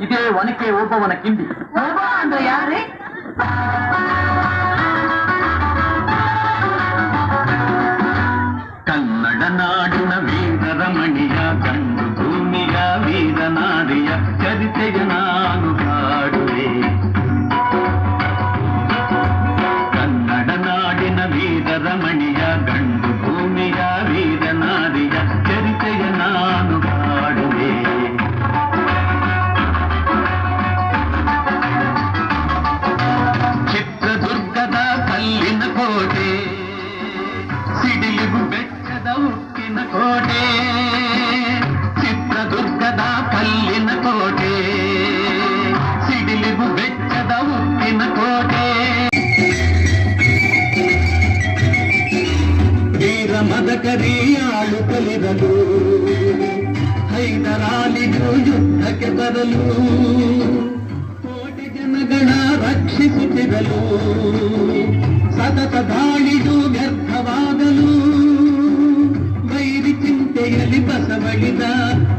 ಇದೇ ಒನಕೆ ಒಬ್ಬವನ ಕಿಂಡಿ. ಒಬ್ಬ ಅಂದ್ರೆ ಯಾರೇ? ಕನ್ನಡ ನಾಡಿನ ವೀರರಮಣಿಯ ಗಂಡು ಭೂಮಿಯ ವೀರನಾರಿಯ ಚರಿತೆಯ ನಾನು ಹಾಡುವೆ. ಕನ್ನಡ ನಾಡಿನ ವೀರರಮಣಿಯ ಗಂಡು ಭೂಮಿಯ ವೀರನಾರಿಯ ಚರಿತೆಯ ನಾನು ಹಾಡುವೆ. ಚಿತ್ರದುರ್ಗದ ಕಲ್ಲಿನ ಕೋಟೆ, ಸಿಡಿಲಿಗು ಬೆಟ್ಟದ ಉಕ್ಕಿನ ಕೋಟೆ. ಚಿತ್ರದುರ್ಗದ ಕಲ್ಲಿನ ಕೋಟೆ, ಸಿಡಿಲಿಗು ಬೆಟ್ಟದ ಉಕ್ಕಿನ ಕೋಟೆ. ವೀರ ಮದಕರಿ ಆಳು ಕಲಿರಲು, ಹೈದರಾಲಿಗೂ ಯುದ್ಧಕ್ಕೆ ಬರಲು, ಕೋಟಿ ಜನಗಳ ರಕ್ಷಿಸುತ್ತಿರಲು, ಸತತ ದಾಳಿದು ವ್ಯರ್ಥವಾಗಲು, ವೈರಿ ಚಿಂತೆಯಲ್ಲಿ ಬಸವಳಿದ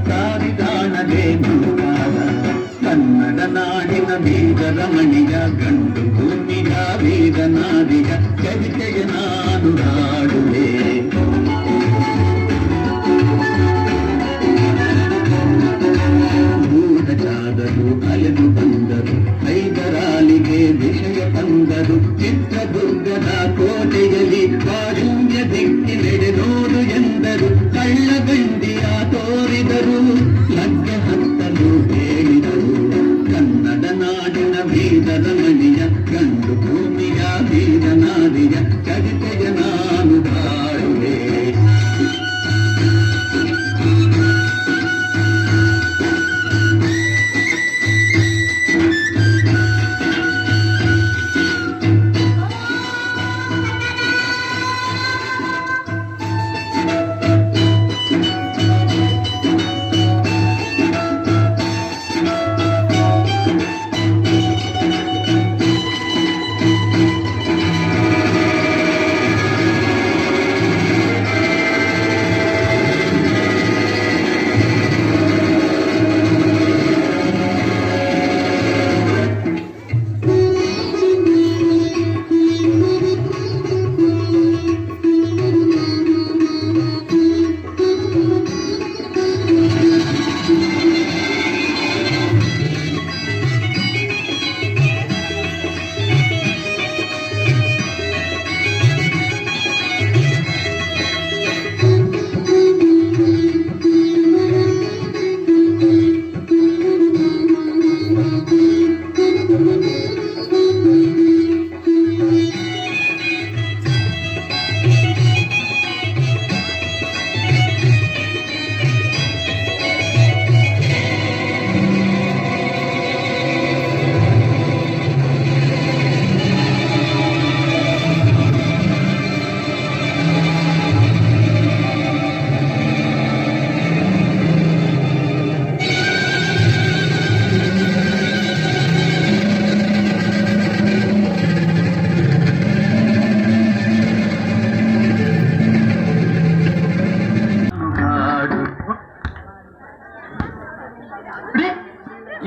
ಸಾರಿದಾಣವೇ ಮುಂದಾದ. ಕನ್ನಡ ನಾಡಿನ ವೀರರಮಣಿಯ ಗಂಡು ಭೂಮಿಯ ವೀರನಾರಿಯ ಚರಿತೆಯ ನಾನು ಹಾಡುವೆ. ಗೂಢಚಾರರು ಅಲೆದು ಬಂದರು, ಹೈದರಾಲಿಗೆ ವಿಷಯ ತಂದರು. ಚಿತ್ರದುರ್ಗದ ಕೋಟೆಯಲ್ಲಿ ಕಾರುಣ್ಯ ದಿಕ್ಕಿನೆಡೆ ನೋಡು ಎಂದರು. ಕಳ್ಳಗಂಡಿಯ ತೋರಿದರು, ಲಗ್ಗೆ ಹತ್ತಲು ಹೇಳಿದರು. ಕನ್ನಡ ನಾಡಿನ ವೀರರಮಣಿಯ ಗಂಡು ಭೂಮಿಯ ವೀರನಾರಿಯ ಚರಿತೆಯ ನಾನು ಹಾಡುವೆ.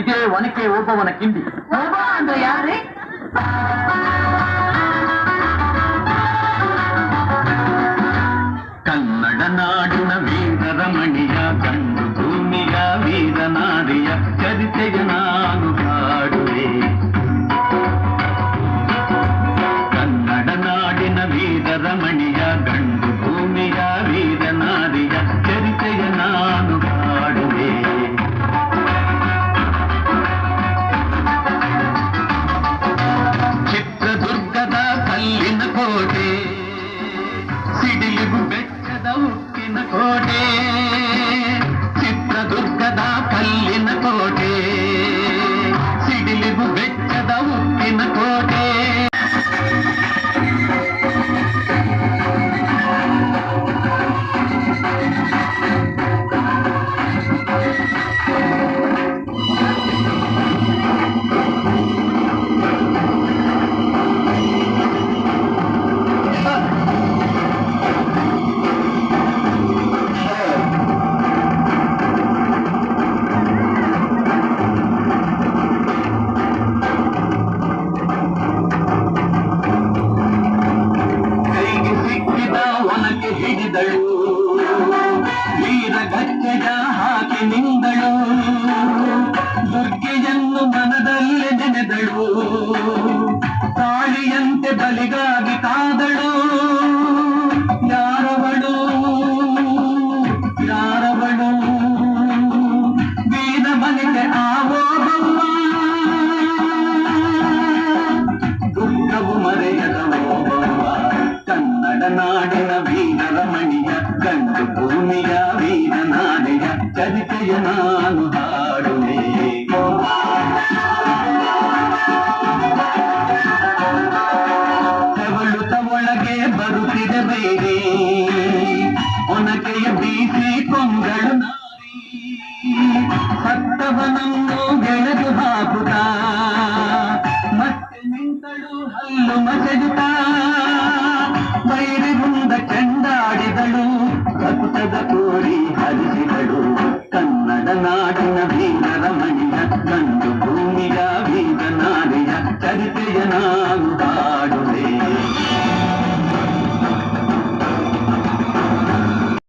ಇದೇ ಒನಕೆ ಒಬ್ಬವನ ಕಿಂಡಿ. ಒಬ್ಬ ಅಂದ್ರೆ ಯಾರೇ? ಕನ್ನಡ ನಾಡಿನ ವೀರರಮಣಿಯ ಗಂಡು ಭೂಮಿಯ ವೀರನಾರಿಯ ಚರಿತೆಯ ನಾನು ಹಾಡುವೆ. ಕನ್ನಡ ನಾಡಿನ ವೀರರಮಣಿಯ ಗಂಡು ಭೂಮಿಯ ವೀರನಾರಿಯ ಚರಿತೆಯ ನಾನು ಹಾಡುವೆ. ಚಿತ್ರದುರ್ಗದ ಕಲ್ಲಿನ ಕೋಟೆ, ಸಿಡಿಲಿಗು ಬೆಟ್ಟದ ಉಕ್ಕಿನ ಹಾಕುತ್ತ ಮತ್ತೆ ನಿಂತಳು ಹಲ್ಲು ಮಸೆಯುತ್ತ ಬೈರಿಗುಂದ ಚೆಂಡಾಡಿದಳು ಕಕುತದ ಕೋರಿ ಹರಿಸಿದಳು ಕನ್ನಡ ನಾಡಿನ ವೀರರಮಣಿಯ ಗಂಡು ಭೂಮಿಯ ವೀರ ನಾರಿಯ ಚರಿತೆಯ ನಾನು